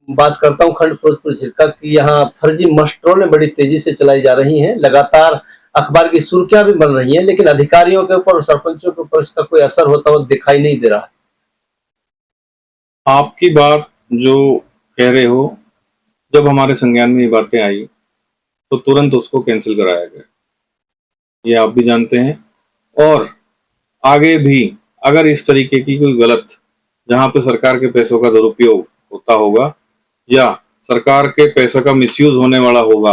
बात करता हूँ खंड फिरोजपुर झिरका की। यहाँ फर्जी मस्टरों बड़ी तेजी से चलाई जा रही हैं। लगातार अखबार की सुर्खियां भी बन रही हैं, लेकिन अधिकारियों के ऊपर और सरपंचों के ऊपर इसका कोई असर होता हुआ दिखाई नहीं दे रहा है। आपकी बात जो कह रहे हो, जब हमारे संज्ञान में ये बातें आई तो तुरंत उसको कैंसिल कराया गया, ये आप भी जानते हैं। और आगे भी अगर इस तरीके की कोई गलत, जहां पे सरकार के पैसों का दुरुपयोग होता होगा या सरकार के पैसों का मिसयूज होने वाला होगा,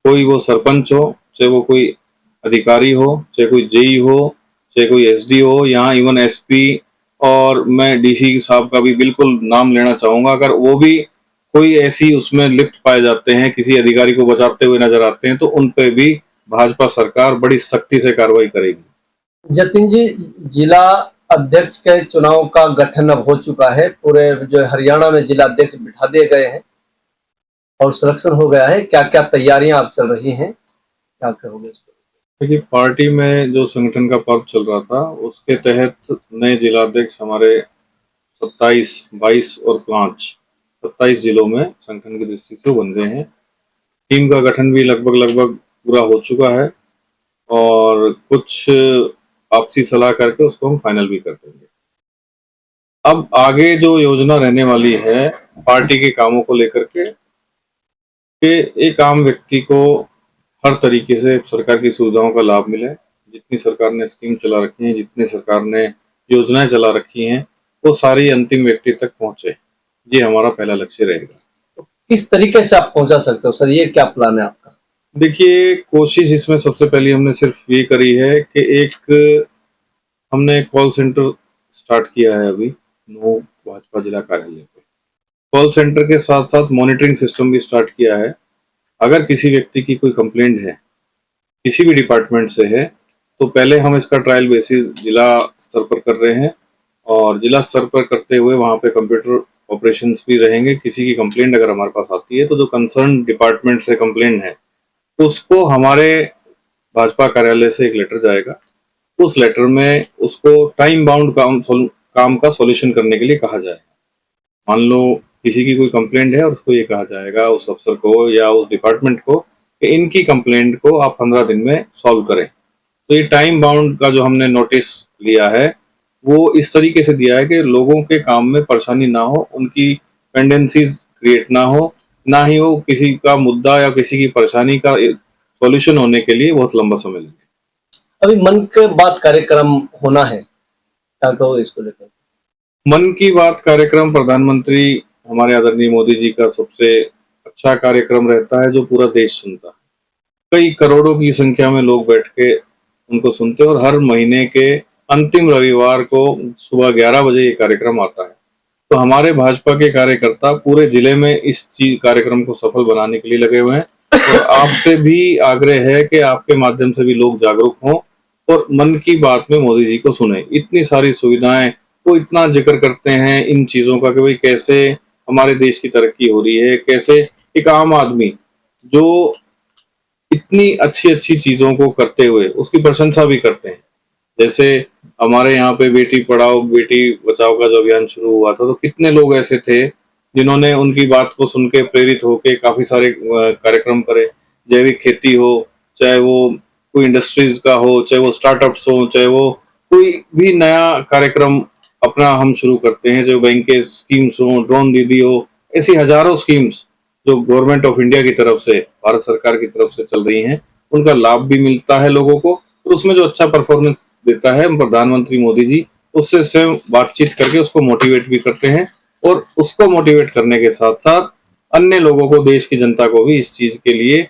कोई वो सरपंच हो, चाहे वो कोई अधिकारी हो, चाहे कोई जेई हो, चाहे कोई एसडी हो, यहाँ इवन एसपी, और मैं डीसी साहब का भी बिल्कुल नाम लेना चाहूंगा, अगर वो भी कोई ऐसी उसमें लिप्त पाए जाते हैं, किसी अधिकारी को बचाते हुए नजर आते हैं, तो उन पे भी भाजपा सरकार बड़ी सख्ती से कार्रवाई करेगी। जतिन जी, जिला अध्यक्ष के चुनाव का गठन अब हो चुका है। पूरे जो हरियाणा में जिला अध्यक्ष बिठा दिए गए हैं और सिलेक्शन हो गया है। क्या क्या तैयारियां अब चल रही हैं, क्या कहोगे इस पर? देखिए, पार्टी में जो संगठन का पर्व चल रहा था, उसके तहत नए जिलाध्यक्ष हमारे 27, 22 और 5 27 जिलों में संगठन की दृष्टि से बन गए हैं। टीम का गठन भी लगभग पूरा हो चुका है और कुछ आपसी सलाह करके उसको हम फाइनल भी कर देंगे। अब आगे जो योजना रहने वाली है पार्टी के कामों को लेकर के, कि एक आम व्यक्ति को हर तरीके से सरकार की सुविधाओं का लाभ मिले। जितनी सरकार ने स्कीम चला रखी है, जितनी सरकार ने योजनाएं चला रखी हैं, वो सारी अंतिम व्यक्ति तक पहुंचे, ये हमारा पहला लक्ष्य रहेगा। तो किस तरीके से आप पहुंचा सकते हो सर, ये क्या प्लान है आपका? देखिए, कोशिश इसमें सबसे पहले हमने सिर्फ ये करी है कि हमने कॉल सेंटर स्टार्ट किया है अभी 9 भाजपा जिला कार्यालय पे। कॉल सेंटर के साथ साथ मॉनिटरिंग सिस्टम भी स्टार्ट किया है। अगर किसी व्यक्ति की कोई कंप्लेंट है, किसी भी डिपार्टमेंट से है, तो पहले हम इसका ट्रायल बेसिस जिला स्तर पर कर रहे हैं और जिला स्तर पर करते हुए वहाँ पे कंप्यूटर ऑपरेशंस भी रहेंगे। किसी की कंप्लेंट अगर हमारे पास आती है, तो जो कंसर्न डिपार्टमेंट से कंप्लेंट है उसको हमारे भाजपा कार्यालय से एक लेटर जाएगा। उस लेटर में उसको टाइम बाउंड काम का सॉल्यूशन करने के लिए कहा जाएगा। मान लो किसी की कोई कंप्लेंट है और उसको ये कहा जाएगा उस अफसर को या उस डिपार्टमेंट को कि इनकी कंप्लेंट को आप 15 दिन में सॉल्व करें। तो ये टाइम बाउंड का जो हमने नोटिस लिया है, वो इस तरीके से दिया है कि लोगों के काम में परेशानी ना हो, उनकी पेंडेंसीज क्रिएट ना हो, ना ही वो किसी का मुद्दा या किसी की परेशानी का सॉल्यूशन होने के लिए बहुत लंबा समय लगे। अभी मन की बात कार्यक्रम होना है, क्या कहो इसको लेकर? मन की बात कार्यक्रम प्रधानमंत्री हमारे आदरणीय मोदी जी का सबसे अच्छा कार्यक्रम रहता है, जो पूरा देश सुनता है। कई करोड़ों की संख्या में लोग बैठ के उनको सुनते हैं और हर महीने के अंतिम रविवार को सुबह 11 बजे ये कार्यक्रम आता है। तो हमारे भाजपा के कार्यकर्ता पूरे जिले में इस चीज कार्यक्रम को सफल बनाने के लिए लगे हुए हैं और आपसे भी आग्रह है कि आपके माध्यम से भी लोग जागरूक हों और मन की बात में मोदी जी को सुने। इतनी सारी सुविधाएं, वो इतना जिक्र करते हैं इन चीजों का कि भाई कैसे हमारे देश की तरक्की हो रही है, कैसे एक आम आदमी जो इतनी अच्छी अच्छी चीजों को करते हुए उसकी प्रशंसा भी करते हैं। जैसे हमारे यहाँ पे बेटी पढ़ाओ बेटी बचाओ का जो अभियान शुरू हुआ था, तो कितने लोग ऐसे थे जिन्होंने उनकी बात को सुन के प्रेरित होके काफी सारे कार्यक्रम करे। जैविक खेती हो, चाहे वो कोई इंडस्ट्रीज का हो, चाहे वो स्टार्टअप्स हो, चाहे वो कोई भी नया कार्यक्रम अपना हम शुरू करते हैं, जो बैंक के स्कीम्स हो, ड्रोन दीदी हो, ऐसी हजारों स्कीम्स जो गवर्नमेंट ऑफ इंडिया की तरफ से, भारत सरकार की तरफ से चल रही हैं, उनका लाभ भी मिलता है लोगों को। और उसमें जो अच्छा परफॉर्मेंस देता है प्रधानमंत्री मोदी जी, उससे स्वयं बातचीत करके उसको मोटिवेट भी करते हैं और उसको मोटिवेट करने के साथ साथ अन्य लोगों को, देश की जनता को भी इस चीज के लिए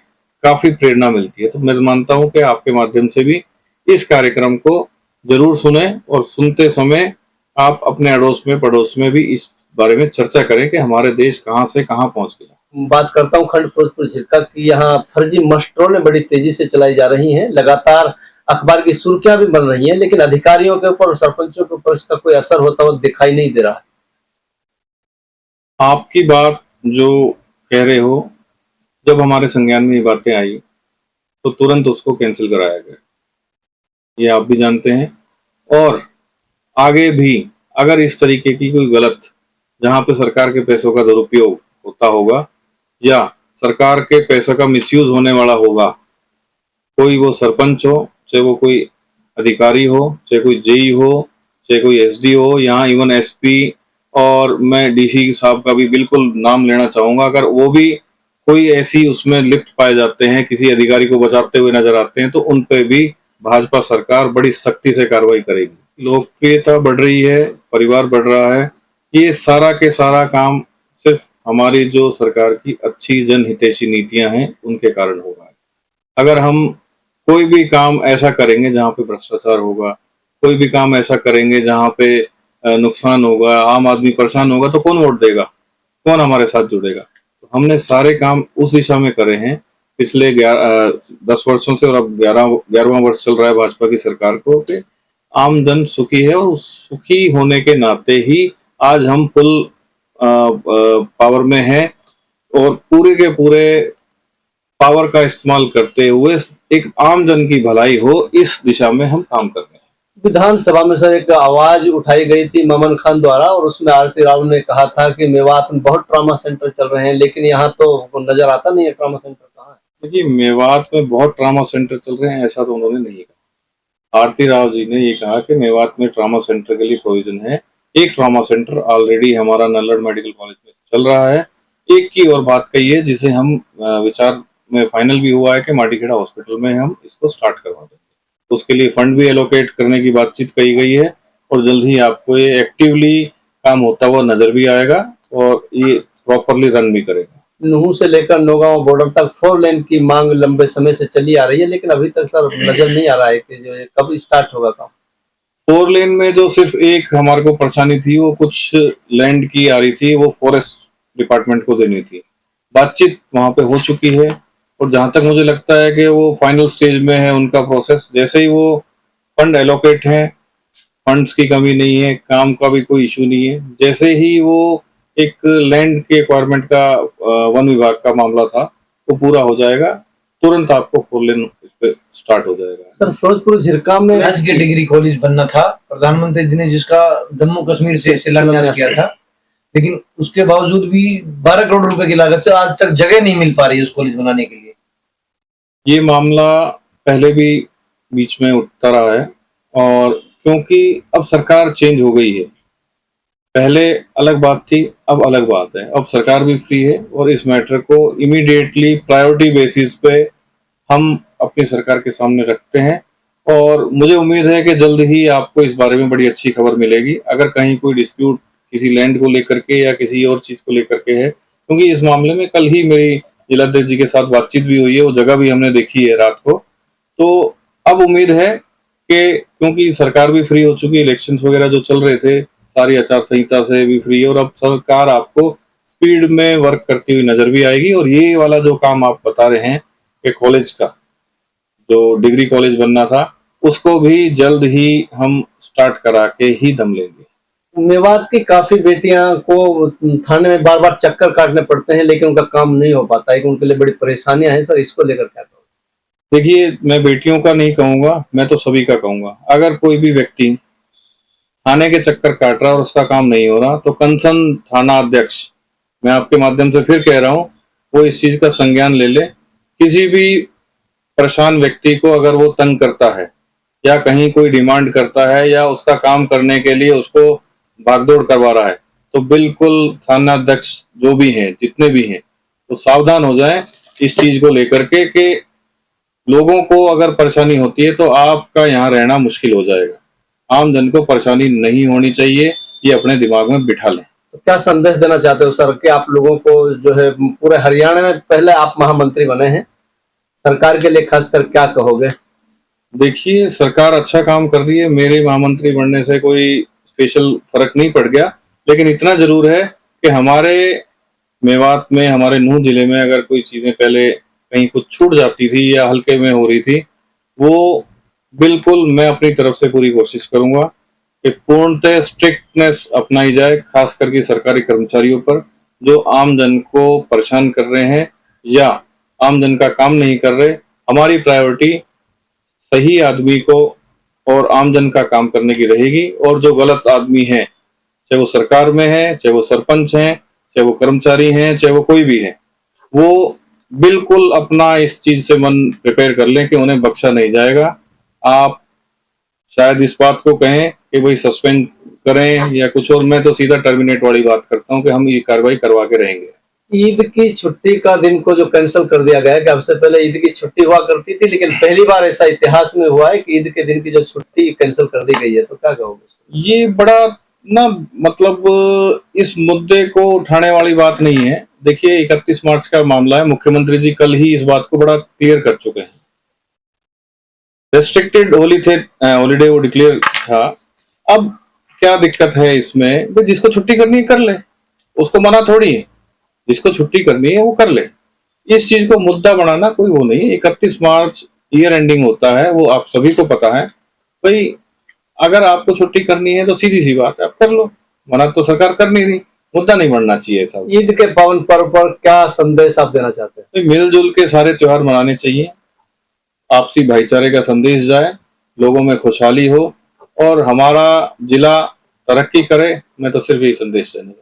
काफी प्रेरणा मिलती है। तो मैं मानता हूं कि आपके माध्यम से भी इस कार्यक्रम को जरूर सुने और सुनते समय आप अपने अड़ोस में पड़ोस में भी इस बारे में चर्चा करें कि हमारे देश कहां से कहां पहुंच गया। बात करता हूँ खंड फिरोजपुर झिरका की। यहाँ फर्जी मस्टरों बड़ी तेजी से चलाई जा रही हैं। लगातार अखबार की सुर्खियां भी बन रही हैं, लेकिन अधिकारियों के ऊपर और सरपंचों के ऊपर इसका कोई असर होता हुआ दिखाई नहीं दे रहा है। आपकी बात जो कह रहे हो, जब हमारे संज्ञान में ये बातें आई तो तुरंत उसको कैंसिल कराया गया, ये आप भी जानते हैं। और आगे भी अगर इस तरीके की कोई गलत, जहां पे सरकार के पैसों का दुरुपयोग होता होगा या सरकार के पैसों का मिसयूज होने वाला होगा, कोई वो सरपंच हो, चाहे वो कोई अधिकारी हो, चाहे कोई जेई हो, चाहे कोई एसडी हो, यहाँ इवन एसपी, और मैं डीसी साहब का भी बिल्कुल नाम लेना चाहूंगा, अगर वो भी कोई ऐसी उसमें लिप्त पाए जाते हैं, किसी अधिकारी को बचाते हुए नजर आते हैं, तो उन पे भी भाजपा सरकार बड़ी सख्ती से कार्रवाई करेगी। लोकप्रियता बढ़ रही है, परिवार बढ़ रहा है, ये सारा के सारा काम सिर्फ हमारी जो सरकार की अच्छी जनहितैषी नीतियां हैं उनके कारण हो रहा है। अगर हम कोई भी काम ऐसा करेंगे जहां पे भ्रष्टाचार होगा, कोई भी काम ऐसा करेंगे जहां पे नुकसान होगा, आम आदमी परेशान होगा, तो कौन वोट देगा, कौन हमारे साथ जुड़ेगा। तो हमने सारे काम उस दिशा में करे हैं पिछले 10 वर्षों से, और अब 11वां वर्ष चल रहा है भाजपा की सरकार को, कि आम जन सुखी है, और सुखी होने के नाते ही आज हम फुल पावर में हैं और पूरे के पूरे पावर का इस्तेमाल करते हुए एक आम जन की भलाई हो, इस दिशा में हम काम कर रहे हैं। विधानसभा में सर एक आवाज उठाई गई थी ममन खान द्वारा, और उसमें आरती राव ने कहा था कि मेवात में बहुत ट्रॉमा सेंटर चल रहे हैं, लेकिन यहाँ तो नजर आता नहीं है ट्रॉमा सेंटर कहाँ है। देखिए, मेवात में बहुत ट्रॉमा सेंटर चल रहे हैं ऐसा तो उन्होंने नहीं कहा। आरती राव जी ने ये कहा कि मेवात में ट्रॉमा सेंटर के लिए प्रोविजन है। एक ट्रॉमा सेंटर ऑलरेडी हमारा नल्लड़ मेडिकल कॉलेज में चल रहा है। एक की और बात कही है जिसे हम विचार में फाइनल भी हुआ है कि माटीखेड़ा हॉस्पिटल में हम इसको स्टार्ट करवा देंगे। तो उसके लिए फंड भी एलोकेट करने की बातचीत कही गई है, और जल्द ही आपको ये एक्टिवली काम होता हुआ नजर भी आएगा और ये प्रॉपरली रन भी करेगा। नुहू से लेकर नौगांव बॉर्डर तक 4 लेन की मांग लंबे समय से चली आ रही है, लेकिन अभी तक सर नजर नहीं आ रहा है कि जो ये कब स्टार्ट होगा काम। 4 लेन में जो सिर्फ एक हमारे को परेशानी थी, वो कुछ लैंड की आ रही थी, वो फॉरेस्ट डिपार्टमेंट को देनी थी। बातचीत वहां पे हो चुकी है, और जहां तक मुझे लगता है कि वो फाइनल स्टेज में है उनका प्रोसेस। जैसे ही वो फंड एलोकेट है, फंड्स की कमी नहीं है, काम का भी कोई इशू नहीं है, जैसे ही वो एक लैंड के रिक्वायरमेंट का वन विभाग का मामला था वो पूरा हो जाएगा, तुरंत आपको 4 लेन इस पे स्टार्ट हो जाएगा। सर फिरोजपुर झिरका में राजकीय डिग्री कॉलेज बनना था, प्रधानमंत्री जी ने जिसका जम्मू कश्मीर से शिलान्यास किया था, लेकिन उसके बावजूद भी 12 करोड़ रुपए की लागत से आज तक जगह नहीं मिल पा रही है उस कॉलेज बनाने के लिए। ये मामला पहले भी बीच में उठता रहा है, और क्योंकि अब सरकार चेंज हो गई है, पहले अलग बात थी, अब अलग बात है। अब सरकार भी फ्री है, और इस मैटर को इमीडिएटली प्रायोरिटी बेसिस पे हम अपनी सरकार के सामने रखते हैं, और मुझे उम्मीद है कि जल्द ही आपको इस बारे में बड़ी अच्छी खबर मिलेगी। अगर कहीं कोई डिस्प्यूट किसी लैंड को लेकर के या किसी और चीज को लेकर के है, क्योंकि इस मामले में कल ही मेरी जिलाध्यक्ष जी के साथ बातचीत भी हुई है, वो जगह भी हमने देखी है रात को। तो अब उम्मीद है कि क्योंकि सरकार भी फ्री हो चुकी है, इलेक्शंस वगैरह जो चल रहे थे सारी आचार संहिता से भी फ्री है, और अब सरकार आपको स्पीड में वर्क करती हुई नजर भी आएगी। और ये वाला जो काम आप बता रहे हैं कि कॉलेज का जो डिग्री कॉलेज बनना था, उसको भी जल्द ही हम स्टार्ट करा के ही दम लेंगे। मेवात की काफी बेटियां को थाने में बार बार चक्कर काटने पड़ते हैं, लेकिन उनका काम नहीं हो पाता है, कि उनके लिए बड़ी परेशानियां हैं। सर इसको लेकर क्या कहोगे? देखिए, मैं बेटियों का नहीं कहूंगा, मैं तो सभी का कहूंगा। अगर कोई भी व्यक्ति थाने के चक्कर काट रहा है और उसका काम नहीं हो रहा, तो कंसर्न थाना अध्यक्ष, मैं आपके माध्यम से फिर कह रहा हूं, वो इस चीज का संज्ञान ले ले। किसी भी परेशान व्यक्ति को अगर वो तंग करता है या कहीं कोई डिमांड करता है या उसका काम करने के लिए उसको भागदौड़ करवा रहा है, तो बिल्कुल थाना अध्यक्ष जो भी हैं, जितने भी हैं, तो सावधान हो जाएं इस चीज को लेकर के कि लोगों को अगर परेशानी होती है तो आपका यहाँ रहना मुश्किल हो जाएगा। आम जन को परेशानी नहीं होनी चाहिए, ये अपने दिमाग में बिठा लें। तो क्या संदेश देना चाहते हो सर कि आप लोगों को जो है पूरे हरियाणा में, पहले आप महामंत्री बने हैं, सरकार के लिए खासकर क्या कहोगे? देखिए, सरकार अच्छा काम कर रही है, मेरे महामंत्री बनने से कोई स्पेशल फर्क नहीं पड़ गया, लेकिन इतना जरूर है कि हमारे मेवात में, हमारे नूंह जिले में अगर कोई चीजें पहले कहीं कुछ छूट जाती थी या हल्के में हो रही थी, वो बिल्कुल मैं अपनी तरफ से पूरी कोशिश करूंगा कि पूर्णतः स्ट्रिक्टनेस अपनाई जाए, खास करके सरकारी कर्मचारियों पर जो आम जन को परेशान कर रहे हैं या आम जन का काम नहीं कर रहे। हमारी प्रायोरिटी सही आदमी को और आम जन का काम करने की रहेगी, और जो गलत आदमी है, चाहे वो सरकार में है, चाहे वो सरपंच हैं, चाहे वो कर्मचारी हैं, चाहे वो कोई भी है, वो बिल्कुल अपना इस चीज से मन प्रिपेयर कर लें कि उन्हें बख्शा नहीं जाएगा। आप शायद इस बात को कहें कि भाई सस्पेंड करें या कुछ और, मैं तो सीधा टर्मिनेट वाली बात करता हूं कि हम ये कार्रवाई करवा के रहेंगे। ईद की छुट्टी का दिन को जो कैंसिल कर दिया गया है कि अब से पहले ईद की छुट्टी हुआ करती थी, लेकिन पहली बार ऐसा इतिहास में हुआ है कि ईद के दिन की जो छुट्टी कैंसिल कर दी गई है, तो क्या कहोगे? ये बड़ा ना, मतलब इस मुद्दे को उठाने वाली बात नहीं है। देखिए 31 मार्च का मामला है, मुख्यमंत्री जी कल ही इस बात को बड़ा क्लियर कर चुके हैं। रेस्ट्रिक्टेड हॉलीडे वो डिक्लेयर था। अब क्या दिक्कत है इसमें? भाई जिसको छुट्टी करनी है कर ले, उसको मना थोड़ी है। जिसको छुट्टी करनी है वो कर ले। इस चीज को मुद्दा बनाना कोई वो नहीं है। 31 मार्च ईयर एंडिंग होता है, वो आप सभी को पता है। भाई अगर आपको छुट्टी करनी है तो सीधी सी बात है, आप कर लो, मना तो सरकार कर नहीं रही। मुद्दा नहीं बनना चाहिए साहब। ईद के पावन पर्व पर क्या संदेश आप देना चाहते हैं? तो मिलजुल के सारे त्योहार मनाने चाहिए, आपसी भाईचारे का संदेश जाए, लोगों में खुशहाली हो और हमारा जिला तरक्की करे। मैं तो सिर्फ यही संदेश देने